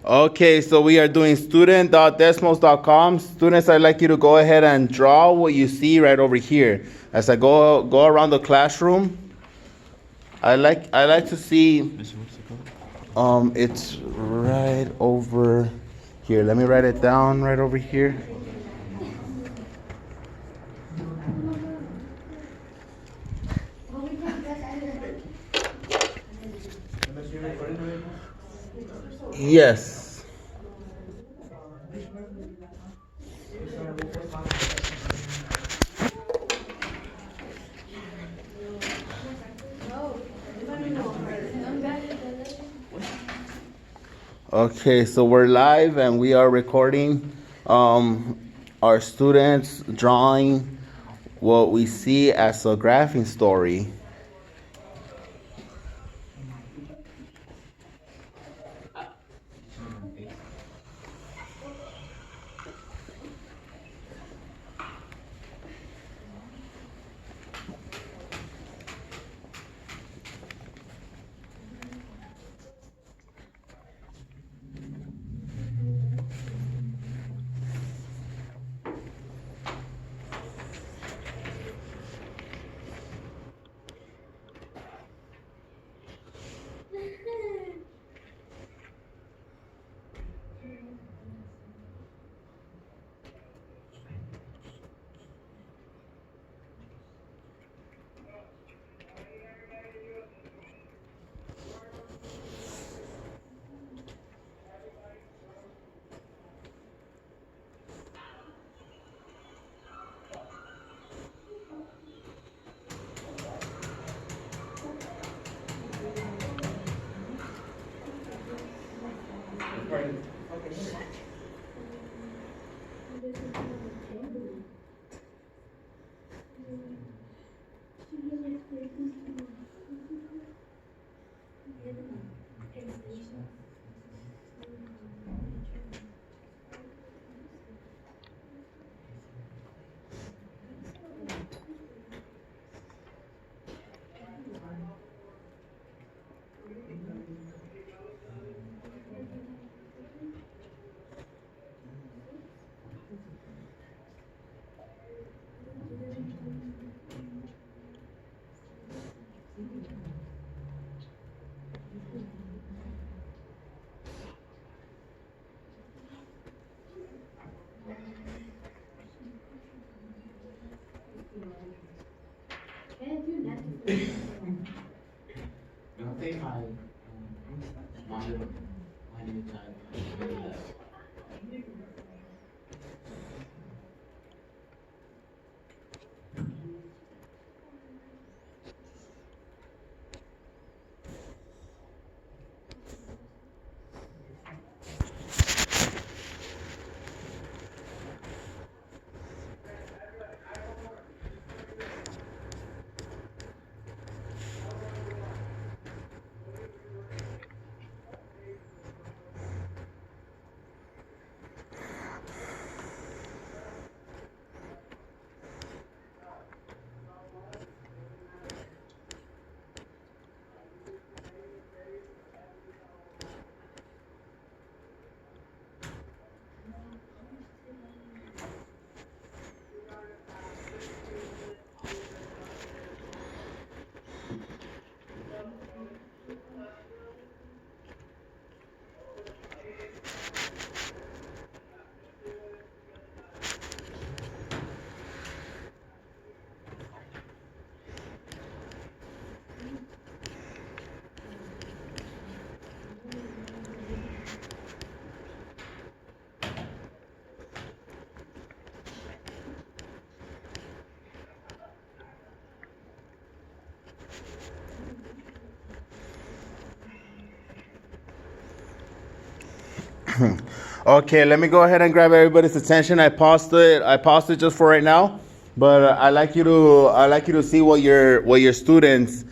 Okay, so we are doing student.desmos.com. Students, I'd like you to go ahead and draw what you see right over here. As I go around the classroom, I like to see it's right over here. Let me write it down right over here. Yes. Okay, so we're live and we are recording our students drawing what we see as a graphing story. Okay, let me go ahead and grab everybody's attention. I paused it just for right now, but I like you to see what your students,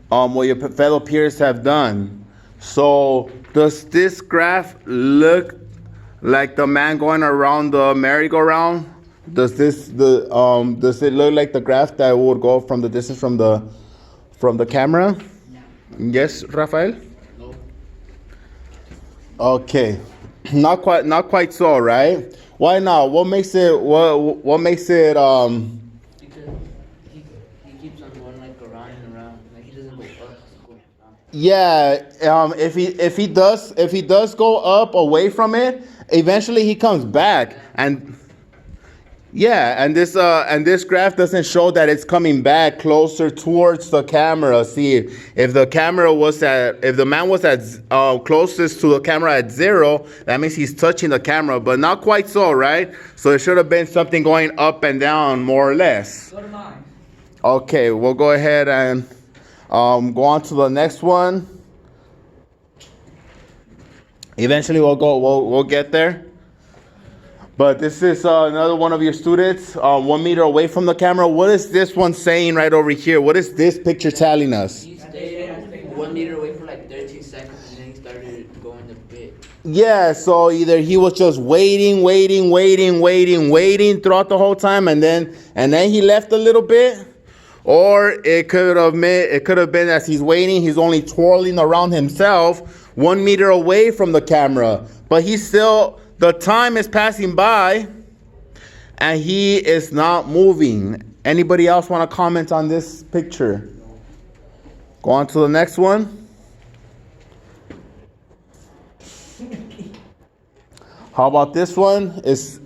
what your fellow peers have done. So, does this graph look like the man going around the merry-go-round? Does it look like the graph that would go from the distance from the camera? Yes, Rafael? Okay. Not quite so, right? Why not? What makes it Because he keeps on going like around and around. Like he doesn't go up, he goes around. Yeah, if he does go up away from it, eventually he comes back. And yeah, and this graph doesn't show that it's coming back closer towards the camera. See, if the man was at closest to the camera at 0, that means he's touching the camera, but not quite so, right? So it should have been something going up and down more or less. Go to mine. Okay, we'll go ahead and go on to the next one. Eventually we'll get there. But this is another one of your students, 1 meter away from the camera. What is this one saying right over here? What is this picture telling us? He stayed 1 meter away for like 13 seconds and then he started going a bit. Yeah, so either he was just waiting throughout the whole time, and then he left a little bit, or it could have been as he's waiting, he's only twirling around himself 1 meter away from the camera, but the time is passing by and he is not moving. Anybody else want to comment on this picture? Go on to the next one. How about this one? Is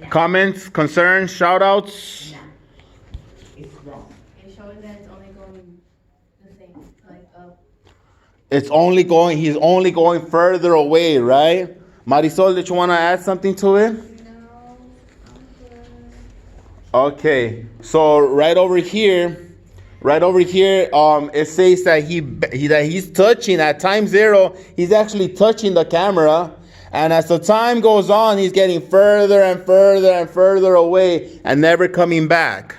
comments, concerns, shout outs? It's showing that it's only going the same, like up. He's only going further away, right? Marisol, did you want to add something to it? No, I'm good. Okay, so right over here, it says that he's touching at time 0. He's actually touching the camera, and as the time goes on, he's getting further and further away, and never coming back.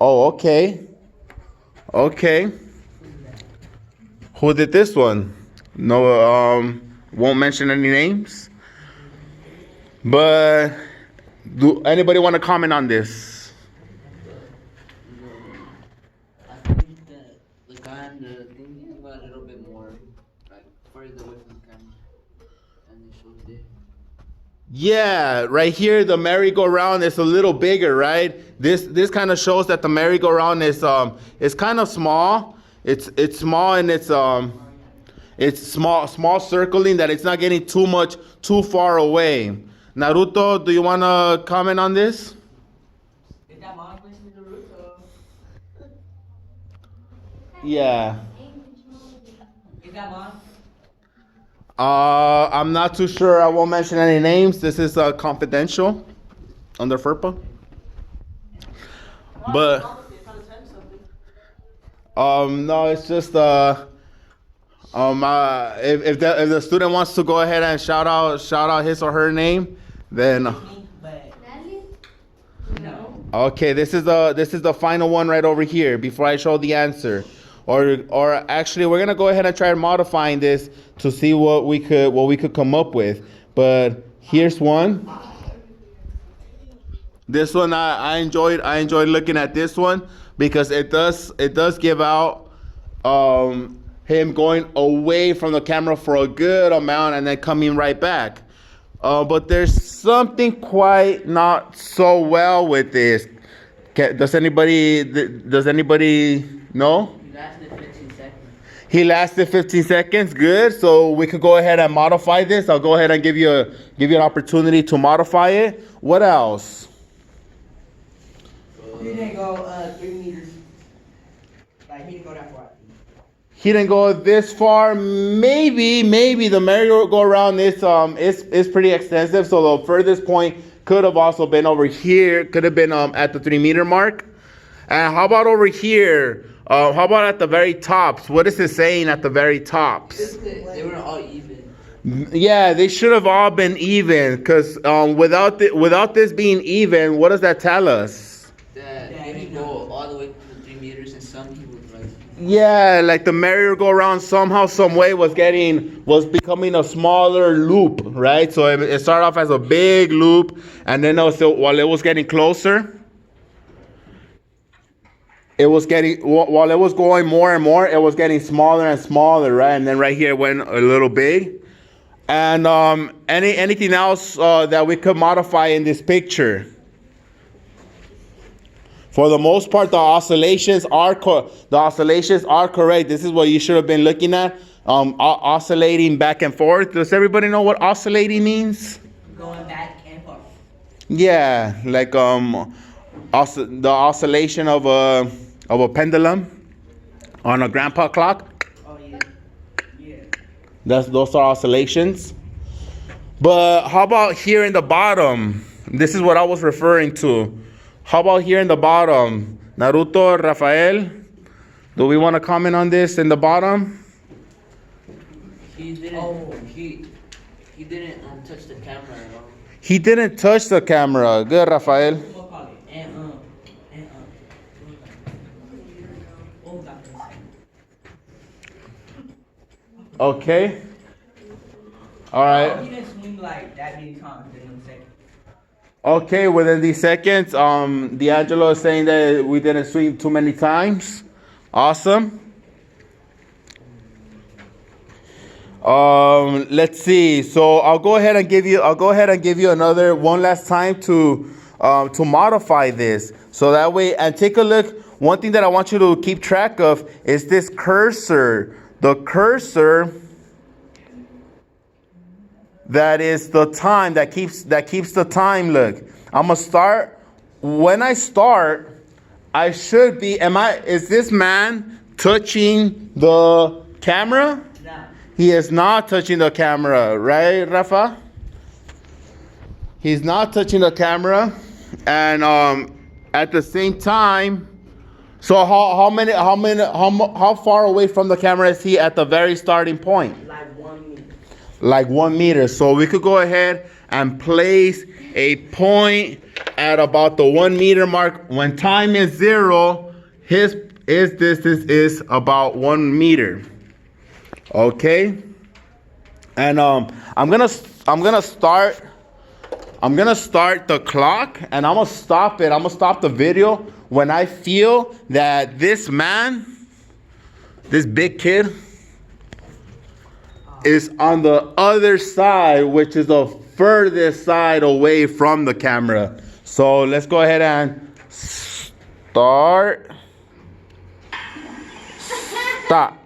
Oh, okay. Who did this one? No, won't mention any names. But do anybody want to comment on this? I think that the guy in the thing got a little bit more like further away from the camera. And it shows it. Yeah, right here the merry-go-round is a little bigger, right? This kind of shows that the merry-go-round is kind of small. It's small, and it's small circling, that it's not getting too far away. Naruto, do you want to comment on this? Is that mom listening to Naruto? Yeah. Is that mom? I'm not too sure. I won't mention any names. This is confidential under FERPA. But no, it's just if the student wants to go ahead and shout out his or her name, then okay. This is the final one right over here before I show the answer. Or actually, we're gonna go ahead and try modifying this to see what we could come up with. But here's one. This one I enjoyed looking at this one because it does give out him going away from the camera for a good amount and then coming right back. But there's something quite not so well with this. Does anybody know? He lasted 15 seconds. Good. So we could go ahead and modify this. I'll go ahead and give you an opportunity to modify it. What else? He didn't go 3 meters. Like he didn't go that far. He didn't go this far. Maybe the merry-go-round is pretty extensive. So the furthest point could have also been over here. Could have been at the 3 meter mark. And how about over here? How about at the very tops? What is it saying at the very tops? They were all even. Yeah, they should have all been even. Because without this being even, what does that tell us? That they didn't go all the way to the 3 meters, and some people like. Yeah, like the merry-go-round somehow, some way was becoming a smaller loop, right? So it started off as a big loop, and then while it was getting closer. it was getting, while it was going more and more, it was getting smaller and smaller, right? And then right here it went a little big. And anything else that we could modify in this picture? For the most part, the oscillations are correct. This is what you should have been looking at. Oscillating back and forth. Does everybody know what oscillating means? Going back and forth. Yeah, like the oscillation of a pendulum on a grandpa clock. Oh yeah. Yeah. Those are oscillations. But how about here in the bottom? This is what I was referring to. How about here in the bottom? Naruto, Rafael, do we want to comment on this in the bottom? He didn't. He didn't touch the camera at all. He didn't touch the camera. Good, Rafael. We'll call it. What was I gonna say? Okay. All Oh, right. he didn't swing like that many times in 1 second. Okay, within these seconds, D'Angelo is saying that we didn't swing too many times. Awesome. Let's see. So I'll go ahead and give you another one last time to modify this. So that way, and take a look. One thing that I want you to keep track of is this cursor. The cursor that is the time that keeps the time. Look, I'm gonna start. When I start, I should be. Is this man touching the camera? No. He is not touching the camera, right, Rafa? He's not touching the camera, and at the same time. So how far away from the camera is he at the very starting point? Like 1 meter. Like 1 meter. So we could go ahead and place a point at about the 1 meter mark. When time is 0, his distance is about 1 meter. Okay. And I'm gonna start the clock, and I'm gonna stop it. I'm gonna stop the video when I feel that this man, this big kid, is on the other side, which is the furthest side away from the camera. So let's go ahead and start. Stop.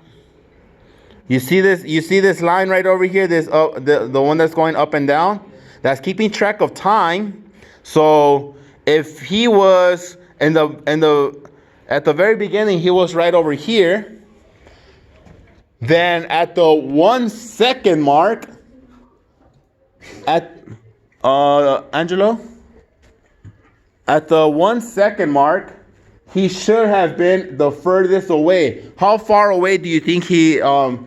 You see this? You see this line right over here? This the one that's going up and down. That's keeping track of time. So if he was at the very beginning, he was right over here. Then at the 1 second mark, Angelo, at the 1 second mark, he should have been the furthest away. How far away do you think he? 3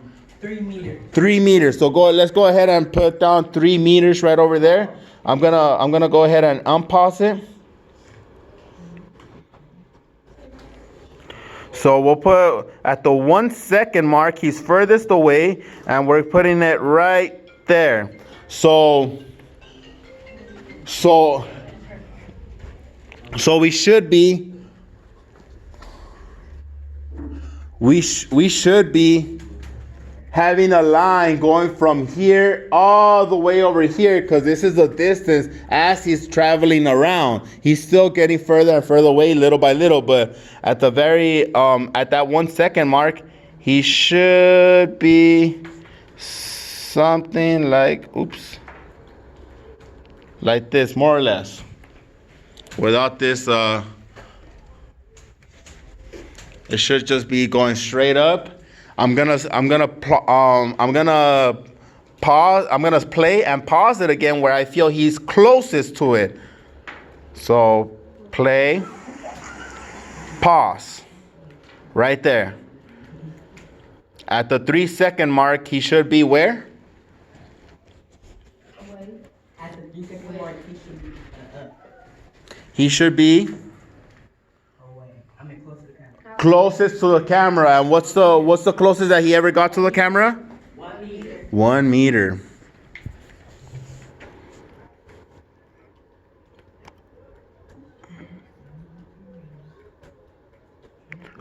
meters. 3 meters. So let's go ahead and put down 3 meters right over there. I'm gonna go ahead and unpause it. So we'll put at the 1 second mark, he's furthest away, and we're putting it right there. So we should be having a line going from here all the way over here, because this is the distance as he's traveling around. He's still getting further and further away little by little, but at the very at that 1 second mark, he should be something like like this, more or less, without this it should just be going straight up. I'm gonna play and pause it again where I feel he's closest to it. So play, pause, right there. At the 3 second mark, he should be where? At the 3 second mark, he should be He should be away. I mean, close to the camera. closest to the camera. And what's the closest that he ever got to the camera? 1 meter. 1 meter.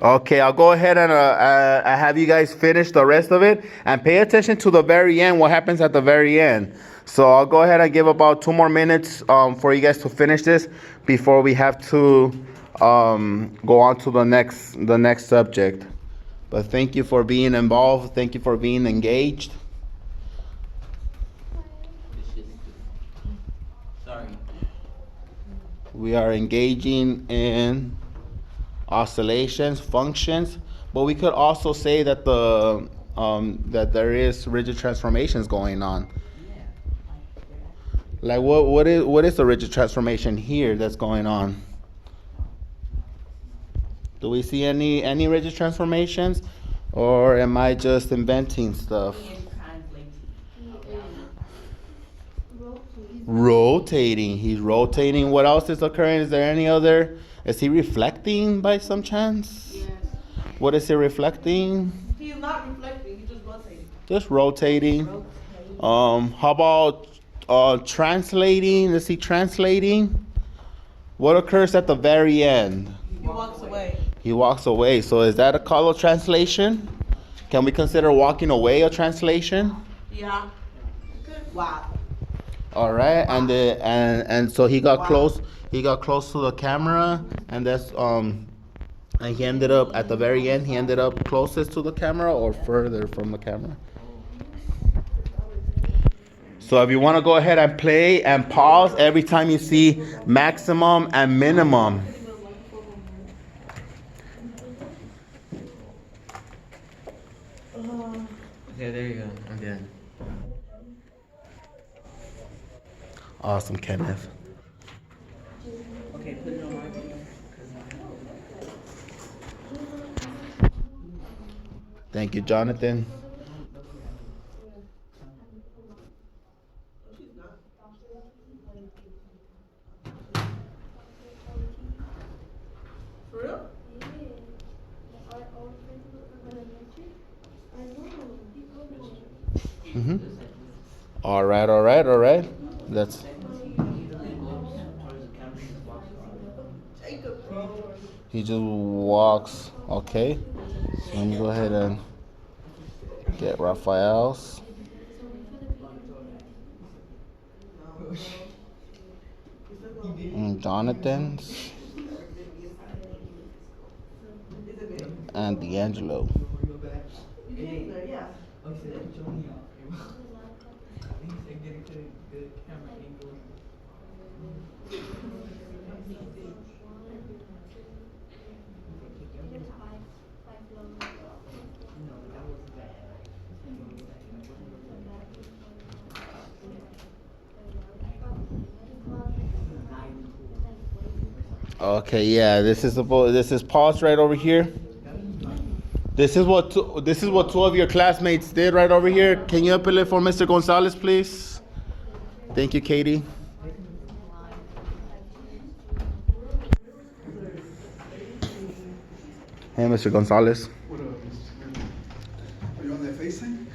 Okay, I'll go ahead and I have you guys finish the rest of it and pay attention to the very end. What happens at the very end? So I'll go ahead and give about 2 more minutes for you guys to finish this before we have to go on to the next subject. But thank you for being involved. Thank you for being engaged. Sorry. We are engaging in oscillations, functions, but we could also say that that there is rigid transformations going on. Like what is the rigid transformation here that's going on? Do we see any rigid transformations, or am I just inventing stuff? Rotating. He's rotating. What else is occurring? Is there any other? Is he reflecting by some chance? Yes. What is he reflecting? He is not reflecting, he's just rotating. Just rotating. How about translating? Is he translating? What occurs at the very end? He walks away. He walks away. So is that a called translation? Can we consider walking away a translation? Yeah. Wow. All right, and so he got close. He got close to the camera, and that's and he ended up at the very end. He ended up closest to the camera or further from the camera. So if you want to go ahead and play and pause every time you see maximum and minimum. Okay, there you go. I'm done. Awesome, Kenneth. Okay, put it on my video. Thank you, Jonathan. For real? Mm-hmm. All right. That's. Jacob, bro. He just walks. Okay. So let me go ahead and get Raphael's. And Jonathan's. And D'Angelo. You came there, yeah. Okay, yeah, this is paused right over here. This is what two of your classmates did right over here. Can you appeal it for Mr. Gonzalez, please? Thank you, Katie. Hey, Mr. Gonzalez. What up, Mr. Are you on that FaceTime?